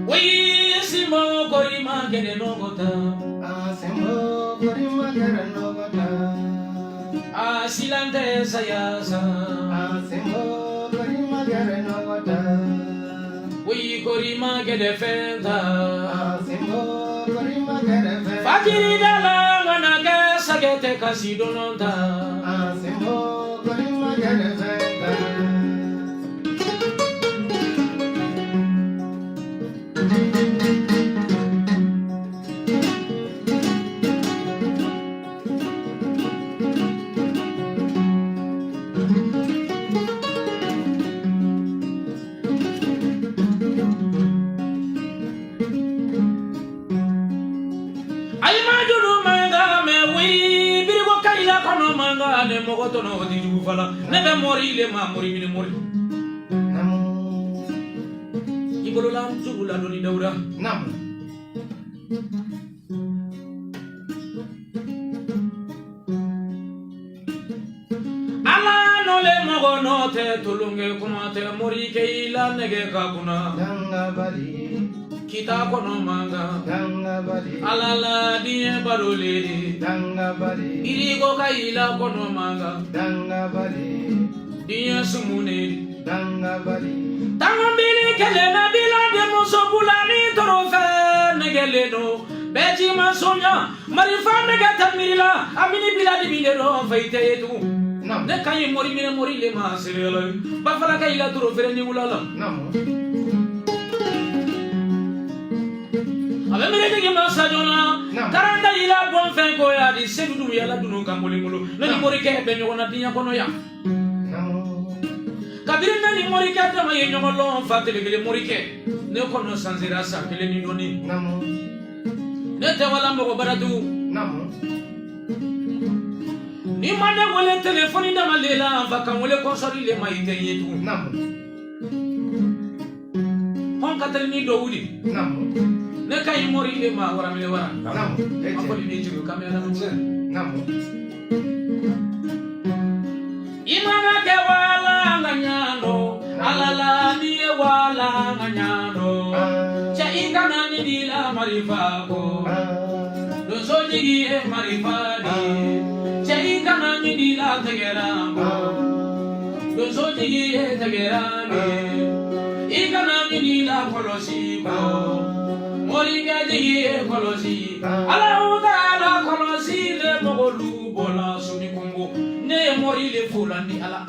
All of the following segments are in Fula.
Wai simo korima gede nogota. Simo korima gede nogota. Silante sayasa. Simo korima gede nogota. Wai korima gede fenta. Simo korima gede fenta. Fakiri dala ngana ke sagete kasidononta. Simo korima gede fenta. Mogotono di jufala nebe mori le ma mori mini mori ibolo la zugula do ni dawra nam ala no le mogo no te tulunge kuma te mori ke ila nege kakuna danga bali kita kono manga danga bali alala die barole danga bali irigo kaila kono manga danga bali die sumune danga bali tangambili kele na bila de musobula ni torofe negele no beji masonya marifa nege tamirila amini bila di bilero faite etu nam ne kayi mori mine mori le ma sirela ba fala kaila torofe ni ulala nam abe mere de ma sajona taranda ila bon fen ko ya di sedu ya la dunu kamoli mulu nani mori ke be nyona tinya kono ya nam kabiri nani mori ke ta ma ye nyolo fatele gele mori ke ne kono sanzira sa kele ni noni nam ne te wala mo baratu nam ni mane wala telefoni da malela fa kan wala konsori le mai te yetu nam on katel ni do wuli nam ne kay mori le ma wara mele wara nam ko ni jiru kamera no nam imana ke wala nganyano alala ni wala nganyano cha ingana ni dila marifa ko do so jigi e marifa di cha ingana ni dila tegeramo do so jigi e tegerani ingana ni dila kolosi ko mori ga jigi e kolosi ala uta kolosi le mogolu bola sumi kongo ne mori le fulani ala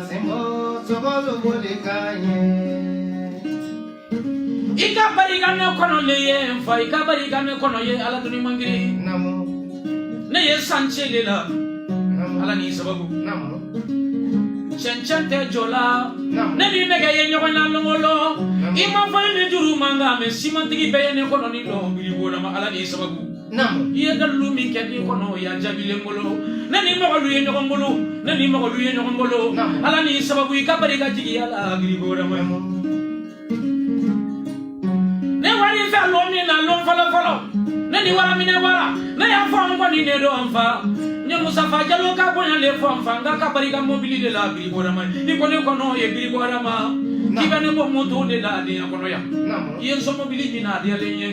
simo sobolu boli kanye ika bari gane kono le ye fa ika bari gane kono ye ala duni mangiri namu ne ye sanche le la namu ala ni sababu namu chenchente jola namu ne bi mega ye nyoko na longolo ima fa ne juru manga me simantigi be ne kono ni do bi bona ma ala ni sababu namu ye dalu min kedi kono ya jabile ngolo nani mogolu ye nyoko ngolo nani mogolu ye nyoko ngolo ala ni sababu ika bari ga jigi ala bi bona ma ne wari fa lo mi na lo folo folo ne ni wara mi ne wara ne ya fa ngo ni ne do amfa ne musafa jalo ka bonya le fo amfa nga ka bari ga mobili de la bi bona ma ni ko ne kono ye bi bona ma ki ga ne ko moto de la de kono ya namu ye so mobili ni na de le ye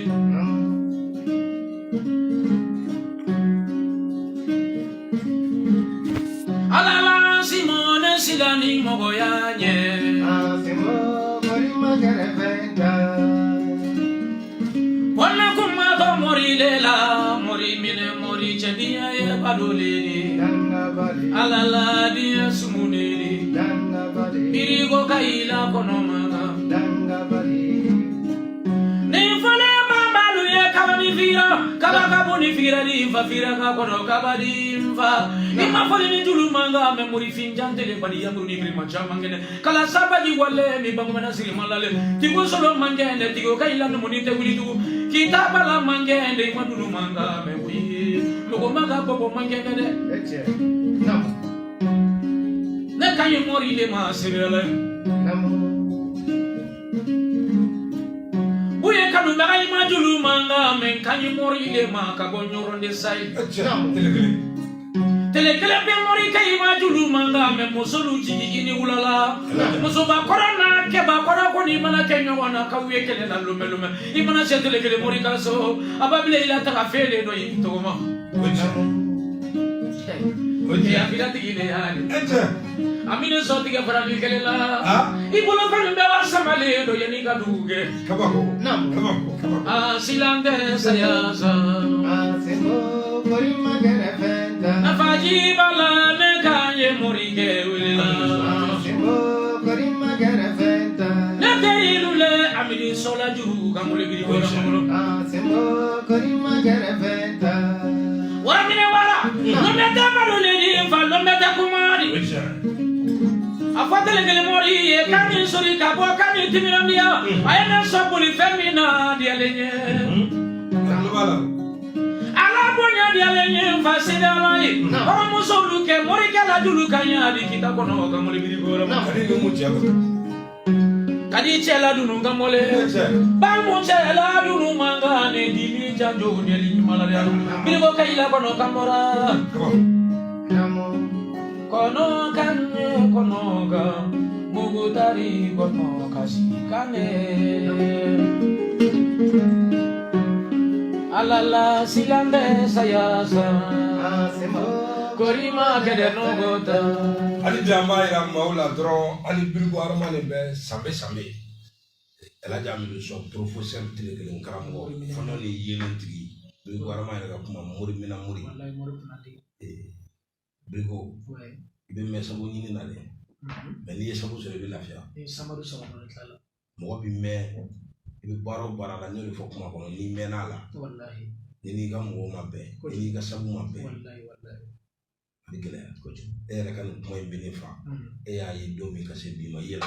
alala simone silani mogoya nye simo boli magere venda wala kuma to mori lela mori mine mori chediya ye badole danga bali alala dia sumune danga bali birigo kaila kono maga danga bali ni fole mambalu ye kabani fira kabaka boni fira di fa fira ka kono kabadi mfa ima fole ni julu manga me mori finjante le badi ya muri prima chamangene kala sabaji wale mi bangmana siri malale tigo solo mangene tigo kaila no monite wulidu kita bala mangene madulu manga me wi logo maga bobo mangene de eche namu ne kayi mori le ma sirele namu buye kanu maga imajulu manga men kayi mori le ma ka gonyoronde sai namu tele kele be mori kai ma julu manga me musolu jigi ini ulala muso ba korona ke ba kora ko ni mana kenyo wana ka wiye kele na lume imana se tele kele mori ka so ababile ila ta ka fele do yi to ma oje afila tigile yani amine so tiga farali kele la ibolo kan be wa samale do yani ka duge kabako silande saya sa semo kori magere fenta nafaji bala ne kanye mori ke wila semo kori magere fenta nate ilule amini sola juru kamule biri ko ramulo semo kori magere fenta wara mine wala no meta malole ni fa no meta kumari afatele kele mori e kani sori ka bo kani timirandia ayana sobuli femina dialenye ala bonya dialenye fa sidalai ko musolu ke mori kala julu kanya di kita kono kamule biri ko ramulo kadi chela dunu ngamole ba mo chela dunu mangane dili janjo dili malaria biri ko kayila kono kamora kono kanye kono ga mugutari kono kasikane alala silande sayasa korima kede nogota ali jamba ira maula dron ali bilgo armane be sambe ela jami so professeur tele karamo fono ni yelentigi bilgo armane ga kuma muri mina muri wallahi mori punati bilgo ibe me sabo nyini na le mais ni sabo so be lafia samaru so no tala mo bi me ibe baro bara la nyori fo kuma ko ni me na la wallahi ni ga mo ma be ni ga sabo ma be wallahi bigele ko ci era kan moy bini fa e ya yi domi ka se bi ma yela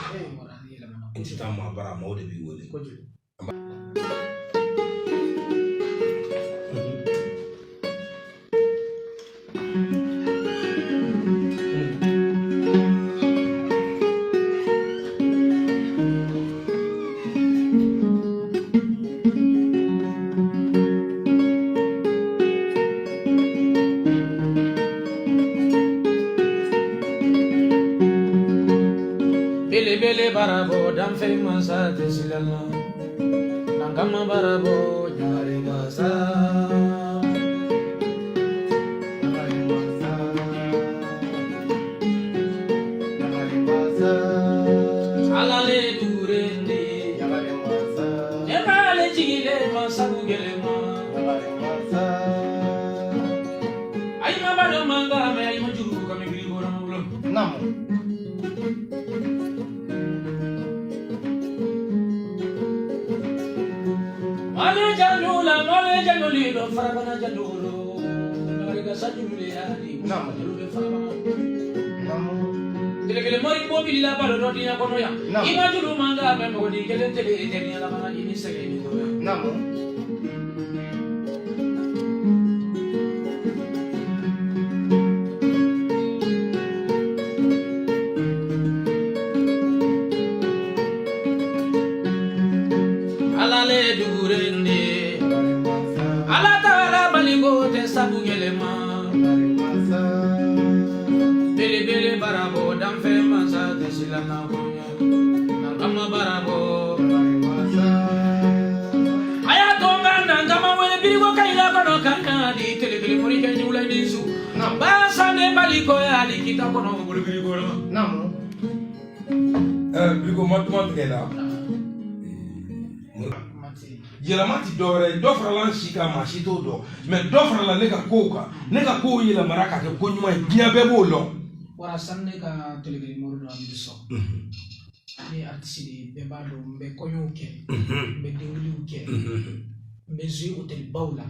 inti ta ma bara ma wode bi wole ko ci bele barabo dam fe masa tesilala nangama barabo nyare masa alale durende emale jigile masa gele ma ay mabado manga me ay majuru kami biri boram ulo namo male januli do farabana janulu ngariga sajuli ali janulu do farabana kele mori mobi la balo do dia kono ya imajulu manga me mo di kele tele etenia la mana ini sege ni do namo alale durende ala tara balingo te sabu gelema bele barabo dam fe masa de silana konya nangama barabo aya tonga nangama wele birigo kayila kono kanka di tele mori kanyi wala nisu basa ne baliko ya likita kono bulu birigo namo bilgo matuma tela yelamati dore dofra lan shika mashito do mais dofra la neka koka neka ko yela maraka ke ko nyuma dia bebo lo wara sanne ka telegri mordo am so ni artiste be bado be konyoke be dingluke be zui hotel baula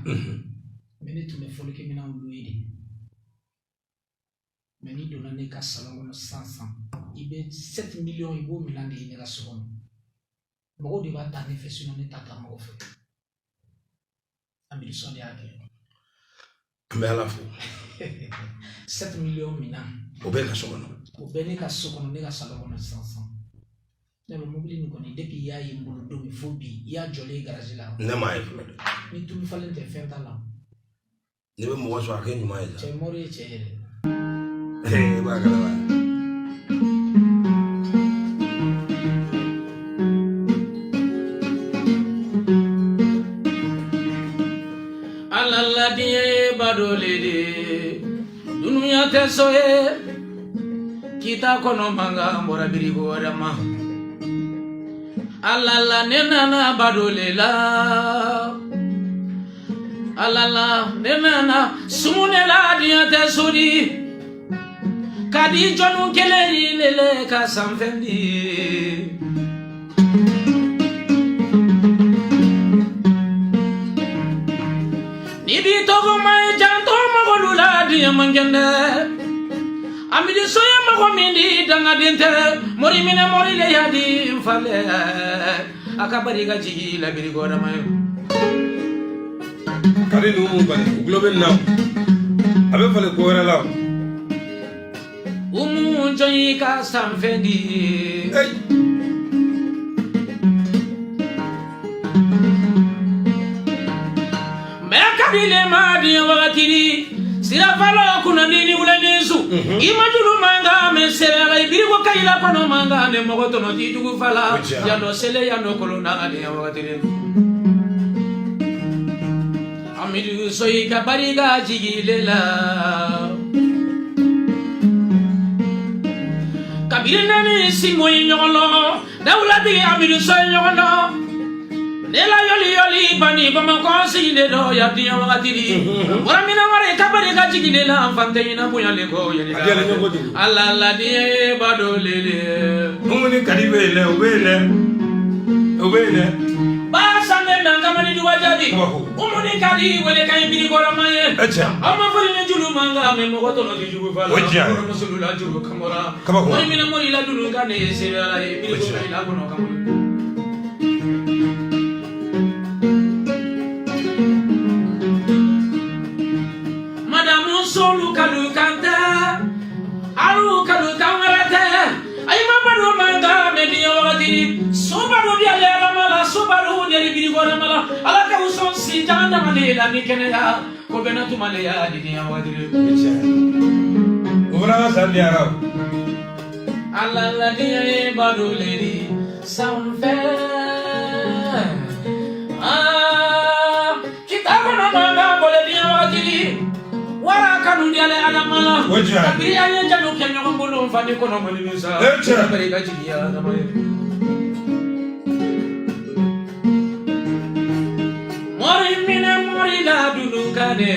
meni tu me folike mina uluidi meni dona neka salongo no 500 ibe 7 millions ibo milande ni la seconde mo di ba tani fesuna ni tata mo fe ambi so dia ke mais à la fois 7 millions mina obeka sokono obeni ka sokono ni ka salongo no 500 nebe mobili ni koni depuis ya yimbulu domi fobi ya jole garage la ne ma e flo ni tumi falente fenta la nebe mo waso aken nyuma ya che mori che Bakala ba. Alala diye badole de dunuya tesoye kita kono manga mora birigo adama. Alala nenana badole la alala nenana sumune la diya tesodi kadi jonu keleri lele ka samfendi nibi togo mai janto magolula diya mangende amidi soya mago mindi danga dente mori mina mori le yadi fale akabari ga jigi la biri goda mayo kari nu bani global now abe fale ko wera law umu joyi ka samfendi me kabile ma di wakatiri sira falo kuna nini ula nesu imajulu manga me sere la ibiri ko kayila kono manga ne mogoto no ti tugu fala ya no sele ya no kolona ali wakatiri amidu soyi ka bariga jigilela kabirina ni singo nyolo dawlati amidu soyi nyolo nela yoli bani bama konsi de do ya tiya wakatiri wara mina wara kabari ka jigilela fante ina buya le ko yeli ala la die badolele mumuni kadibele obele ba sanne nanga mani duwa jadi umuni kadi wele kay biri gora maye amma fari ne julu manga me mo goto no jubu fala ko rasulullah julu kamora wari mina mori la dulu kane se ala biri ko ila ko no kamora solu kalu kanta alu kalu kamarate ay mabado manga me di wakati sobaro dia le mala sobaro dia bi gora mala ala ka uson si janda male la ni kenela ko benatu male ya di dia wakati ubra san dia raw ala la dia bado le di samfe kita kono manga bole dia wakati wara kanu diale adamala kabiri anya janu kenyo ngolo mfani kono mali misa bari ga jiya adamay mori mina mori la dulu kade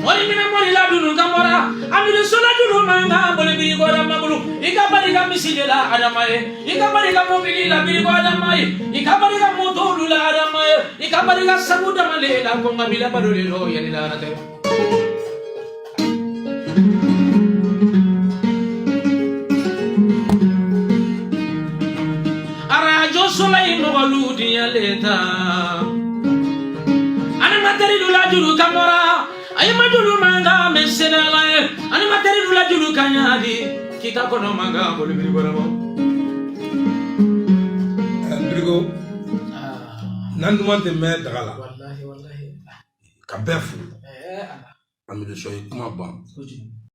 mori mina mori la dulu kamora amile sola dulu manga bole bi gora mabulu ikabari ga misile la adamay ikabari ga mobili la bi gora adamay ikabari ga motodu la adamay ikabari ga sabuda male la ko ngabila badole lo yani la rate arajo solay no waludi ya leta ana materi la juru kamora ay majulu manga mesena la ana materi la juru kanyadi kita kono manga bole biri gora mo brigo nandu mante me dagala wallahi ka befu amidu soyi kuma ban